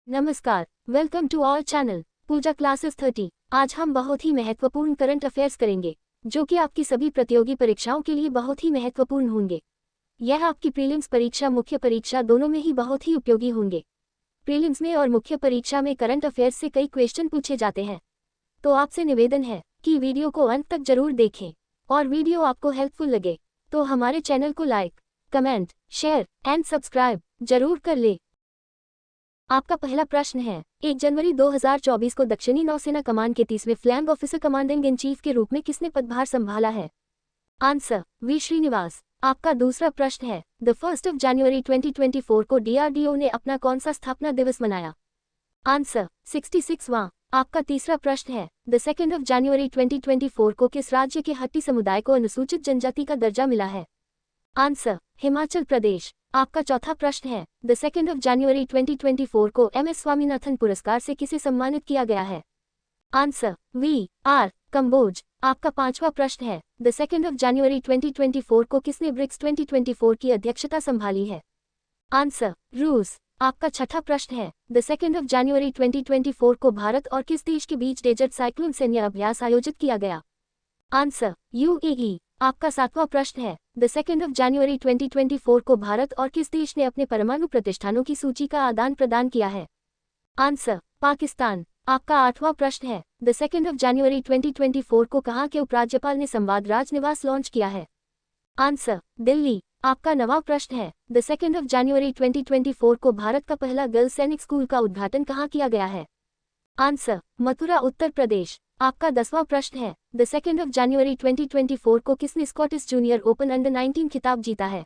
नमस्कार, welcome to our channel Pooja classes 30। आज हम बहुत ही महत्वपूर्ण करंट अफेयर्स करेंगे जो कि आपकी सभी प्रतियोगी परीक्षाओं के लिए बहुत ही महत्वपूर्ण होंगे। यह आपकी प्रीलिम्स परीक्षा मुख्य परीक्षा दोनों में ही बहुत ही उपयोगी होंगे। प्रीलिम्स में और मुख्य परीक्षा में करंट अफेयर्स से कई क्वेश्चन पूछे जाते हैं, तो आपसे निवेदन है कि वीडियो को अंत तक जरूर देखें और वीडियो आपको हेल्पफुल लगे तो हमारे चैनल को like, comment, share and subscribe जरूर कर ले। आपका पहला प्रश्न है, 1 जनवरी 2024 को दक्षिणी नौसेना कमान के 30वें flag officer commanding in chief के रूप में किसने पदभार संभाला है? Answer, V Srinivas. आपका दूसरा प्रश्न है, द 1 जनवरी 2024 को DRDO ने अपना कौन सा स्थापना दिवस मनाया? आंसर, 66वां। आपका तीसरा प्रश्न है, द 2 जनवरी 2024 को किस राज्य के हट्टी समुदाय को अनुसूचित जनजाति का दर्जा मिला है? आंसर, हिमाचल प्रदेश। आपका चौथा प्रश्न है, द 2 जनवरी 2024 को MS स्वामीनाथन पुरस्कार से किसे सम्मानित किया गया है? Answer, VR Kamboj. आपका पांचवा प्रश्न है, द 2 जनवरी 2024 को किसने ब्रिक्स 2024 की अध्यक्षता संभाली है? आंसर, रूस। आपका छठा प्रश्न है, द 2 जनवरी 2024 को भारत और किस देश के बीच डेजर्ट साइक्लोन सैन्य अभ्यास आयोजित किया गया? Answer, UAE। आपका सातवां प्रश्न है, द 2 जनवरी 2024 को भारत और किस देश ने अपने परमाणु प्रतिष्ठानों की सूची का आदान प्रदान किया है? आंसर, पाकिस्तान। आपका आठवां प्रश्न है, द 2 जनवरी 2024 को कहाँ के उपराज्यपाल ने संवाद राजनिवास लॉन्च किया है? आंसर, दिल्ली। आपका नवां प्रश्न है, द 2 जनवरी 2024 को भारत का पहला गर्ल्स सैनिक स्कूल का उद्घाटन कहाँ किया गया है? आंसर, मथुरा उत्तर प्रदेश। आपका 10वां प्रश्न है, द 2 जनवरी 2024 को किसने स्कॉटिश जूनियर ओपन अंडर 19 खिताब जीता है?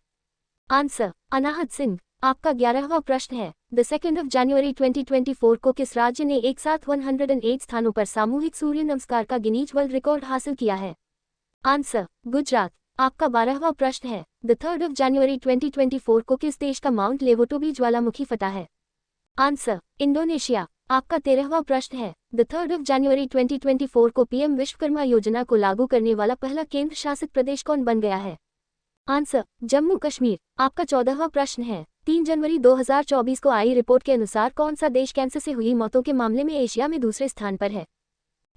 आंसर, अनाहत सिंह। आपका 11वां प्रश्न है, द 2 जनवरी 2024 को किस राज्य ने एक साथ 108 स्थानों पर सामूहिक सूर्य नमस्कार का गिनीज वर्ल्ड रिकॉर्ड हासिल किया है? आंसर, गुजरात। आपका 12वां प्रश्न है, द 3 जनवरी 2024 को किस देश का माउंट लेवोटोबी ज्वालामुखी फटा है? Answer, Indonesia. आपका 13वां प्रश्न है, द 3 जनवरी 2024 को PM विश्वकर्मा योजना को लागू करने वाला पहला केंद्र शासित प्रदेश कौन बन गया है? आंसर, जम्मू कश्मीर। आपका 14वां प्रश्न है, 3 जनवरी 2024 को आई रिपोर्ट के अनुसार कौन सा देश कैंसर से हुई मौतों के मामले में एशिया में दूसरे स्थान पर है?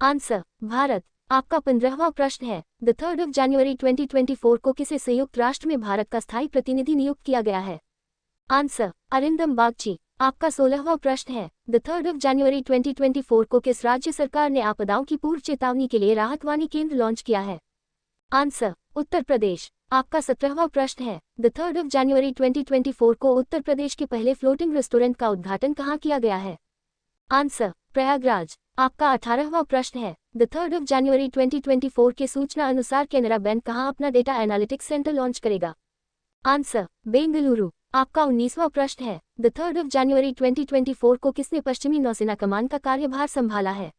आंसर, भारत। आपका 15वां प्रश्न है, द 3 जनवरी 2024 को किसे संयुक्त राष्ट्र में भारत का स्थायी प्रतिनिधि नियुक्त किया गया है? आंसर, अरिंदम बागची। आपका 16वां प्रश्न है, द 3 जनवरी 2024 को किस राज्य सरकार ने आपदाओं की पूर्व चेतावनी के लिए राहत वाणी केंद्र लॉन्च किया है? आंसर, उत्तर प्रदेश। आपका 17वां प्रश्न है, द 3 जनवरी 2024 को उत्तर प्रदेश के पहले फ्लोटिंग रेस्टोरेंट का उद्घाटन कहाँ किया गया है? आंसर, प्रयागराज। आपका 18वां प्रश्न है, द 3 जनवरी 2024 के सूचना अनुसार कैनरा बैंक कहाँ अपना डेटा एनालिटिक्स सेंटर लॉन्च करेगा? आंसर, बेंगलुरु। आपका 19वां प्रश्न है, द 3 जनवरी 2024 को किसने पश्चिमी नौसेना कमान का कार्यभार संभाला है?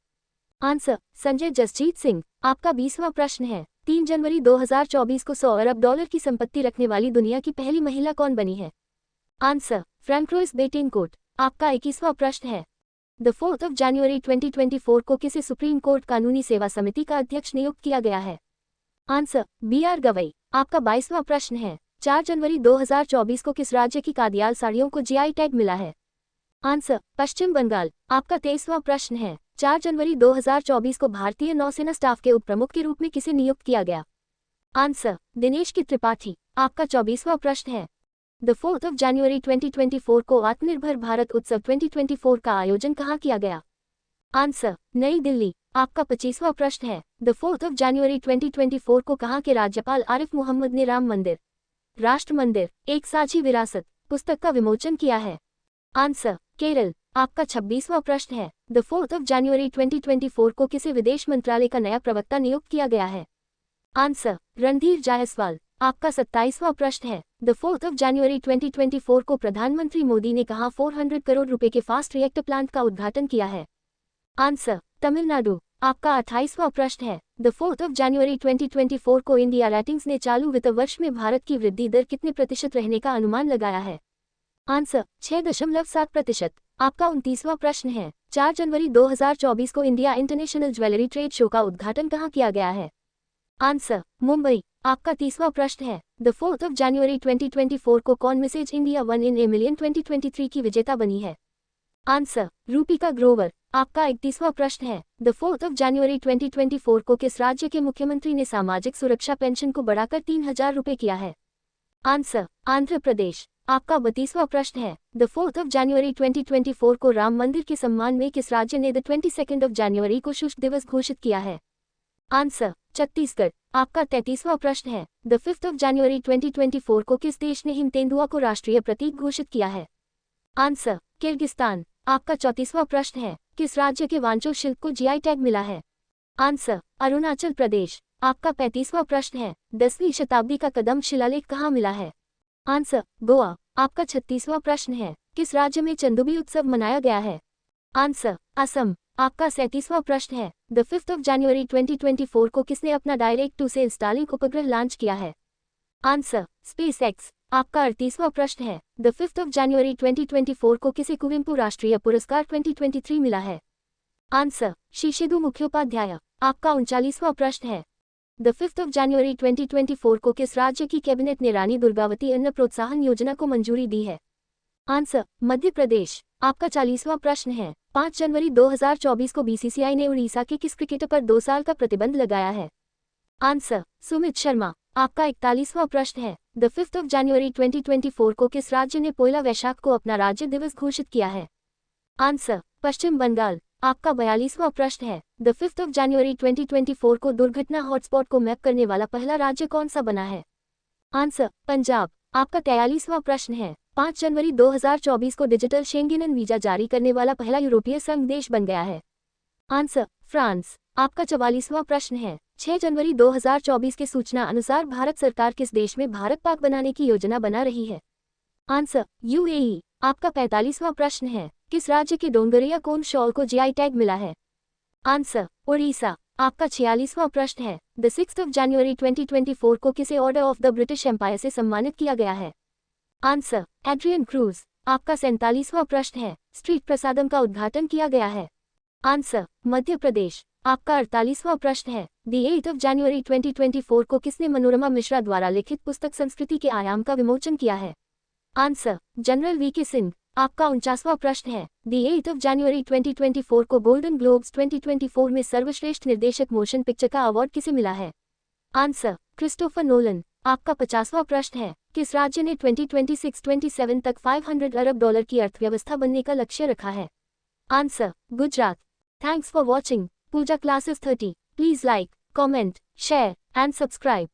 आंसर, संजय जसजीत सिंह। आपका 20वां प्रश्न है, 3 जनवरी 2024 को $100 अरब की संपत्ति रखने वाली दुनिया की पहली महिला कौन बनी है? Answer, Francoise Bettencourt. आपका 21वां प्रश्न है, द 4 जनवरी 2024 को किसे सुप्रीम कोर्ट कानूनी सेवा समिति का अध्यक्ष नियुक्त किया गया है? Answer, BR Gavai. आपका 22वां प्रश्न है, 4 जनवरी 2024 को किस राज्य की कादियाल साड़ियों को GI टैग मिला है? आंसर, पश्चिम बंगाल। आपका 23वां प्रश्न है, 4 जनवरी 2024 को भारतीय नौसेना स्टाफ के उप प्रमुख के रूप में किसे नियुक्त किया गया? आंसर, दिनेश की त्रिपाठी। आपका 24वां प्रश्न है, द 4 जनवरी 2024 को आत्मनिर्भर भारत उत्सव 2024 का आयोजन कहाँ किया गया? आंसर, नई दिल्ली। आपका 25वां प्रश्न है, द 4 जनवरी 2024 को कहाँ के राज्यपाल आरिफ मोहम्मद ने राम मंदिर, राष्ट्र मंदिर, एक साझी विरासत पुस्तक का विमोचन किया है? आंसर, केरल। आपका 26वां प्रश्न है, द 4 जनवरी 2024 को किसे विदेश मंत्रालय का नया प्रवक्ता नियुक्त किया गया है? आंसर, रणधीर जायसवाल। आपका 27वां प्रश्न है, द 4 जनवरी 2024 को प्रधानमंत्री मोदी ने कहाँ 400 करोड़ रुपए के फास्ट रिएक्टर प्लांट का उद्घाटन किया है? आंसर, तमिलनाडु। आपका 28वां प्रश्न है, द 4 जनवरी 2024 को इंडिया रेटिंग्स ने चालू वित्त वर्ष में भारत की वृद्धि दर कितने प्रतिशत रहने का अनुमान लगाया है? आंसर, 6.7%। आपका 29वां प्रश्न है, 4 जनवरी 2024 को India international jewellery trade show का उद्घाटन कहाँ किया गया है? आंसर, मुंबई। आपका 30वां प्रश्न है, द 4 जनवरी 2024 को कौन Mrs India 1 in a million 2023 की विजेता बनी है? आंसर, रूपिका ग्रोवर। आपका 31वां प्रश्न है, द 4 जनवरी 2024 को किस राज्य के मुख्यमंत्री ने सामाजिक सुरक्षा पेंशन को बढ़ाकर 3,000 रुपये किया है? आंसर, आंध्र प्रदेश। आपका 32वां प्रश्न है, द 4 जनवरी 2024 को राम मंदिर के सम्मान में किस राज्य ने द 22 जनवरी को शुष्क दिवस घोषित किया है? आंसर, छत्तीसगढ़। आपका 33वां प्रश्न है, द 5 जनवरी 2024 को किस देश ने हिम तेंदुआ को राष्ट्रीय प्रतीक घोषित किया है? Answer, Kyrgyzstan. आपका 34वां प्रश्न है, किस राज्य के वांचो शिल्प को जीआई टैग मिला है? आंसर, अरुणाचल प्रदेश। आपका 35वां प्रश्न है, 10वीं शताब्दी का कदम शिलालेख कहाँ मिला है? आंसर, गोवा। आपका 36वां प्रश्न है, किस राज्य में चंदुबी उत्सव मनाया गया है? आंसर, असम। आपका 37वां प्रश्न है, द 5 जनवरी 2024 को किसने अपना डायरेक्ट टू सेल स्टारलिंक उपग्रह लॉन्च किया है? Answer, SpaceX. आपका 38वां प्रश्न है, द 5 जनवरी 2024 को किसे कुवेंपु राष्ट्रीय पुरस्कार 2023 मिला है? आंसर, शिशिदु मुखोपाध्याय। आपका 39वां प्रश्न है, द 5 जनवरी 2024 को किस राज्य की कैबिनेट ने रानी दुर्गावती अन्न प्रोत्साहन योजना को मंजूरी दी है? आंसर, मध्य प्रदेश। आपका 40वां प्रश्न है, 5 जनवरी 2024 को बीसीसीआई ने उड़ीसा के किस क्रिकेटर पर 2 साल का प्रतिबंध लगाया है? आंसर, सुमित शर्मा। आपका 41वां प्रश्न है, द 5 जनवरी 2024 को किस राज्य ने पोयला वैशाख को अपना राज्य दिवस घोषित किया है? आंसर, पश्चिम बंगाल। आपका 42वां प्रश्न है, द 5 जनवरी 2024 को दुर्घटना हॉटस्पॉट को मैप करने वाला पहला राज्य कौन सा बना है? आंसर, पंजाब। आपका 43वां प्रश्न है, 5 जनवरी 2024 को डिजिटल शेंगेन वीजा जारी करने वाला पहला यूरोपीय संघ देश बन गया है? Answer, France. आपका 44वां प्रश्न है, 6 जनवरी 2024 के सूचना अनुसार भारत सरकार किस देश में भारत पाक बनाने की योजना बना रही है? Answer, UAE. आपका 45वां प्रश्न है, किस राज्य के डोंगरिया कोन शॉल को जीआई टैग मिला है? आंसर, उड़ीसा। आपका 46वां प्रश्न है, द 6 जनवरी 2024 को किसे Order of the British Empire से सम्मानित किया गया है? Answer, Adrian Cruz. आपका 47वां प्रश्न है, स्ट्रीट प्रसादम का उद्घाटन किया गया है? आंसर, मध्य प्रदेश। आपका 48वां प्रश्न है, द 8 जनवरी 2024 को किसने मनोरमा मिश्रा द्वारा लिखित पुस्तक संस्कृति के आयाम का विमोचन किया है? Answer, general VK Singh. आपका 49वां प्रश्न है, द 8 जनवरी 2024 को गोल्डन ग्लोब्स 2024 में सर्वश्रेष्ठ निर्देशक मोशन पिक्चर का अवार्ड किसे मिला है? Answer, Christopher Nolan. आपका 50वां प्रश्न है, किस राज्य ने 2026-27 तक $500 अरब की अर्थव्यवस्था बनने का लक्ष्य रखा है? Answer, Gujarat. Thanks for watching Pooja classes 30। Please like, comment, share and subscribe.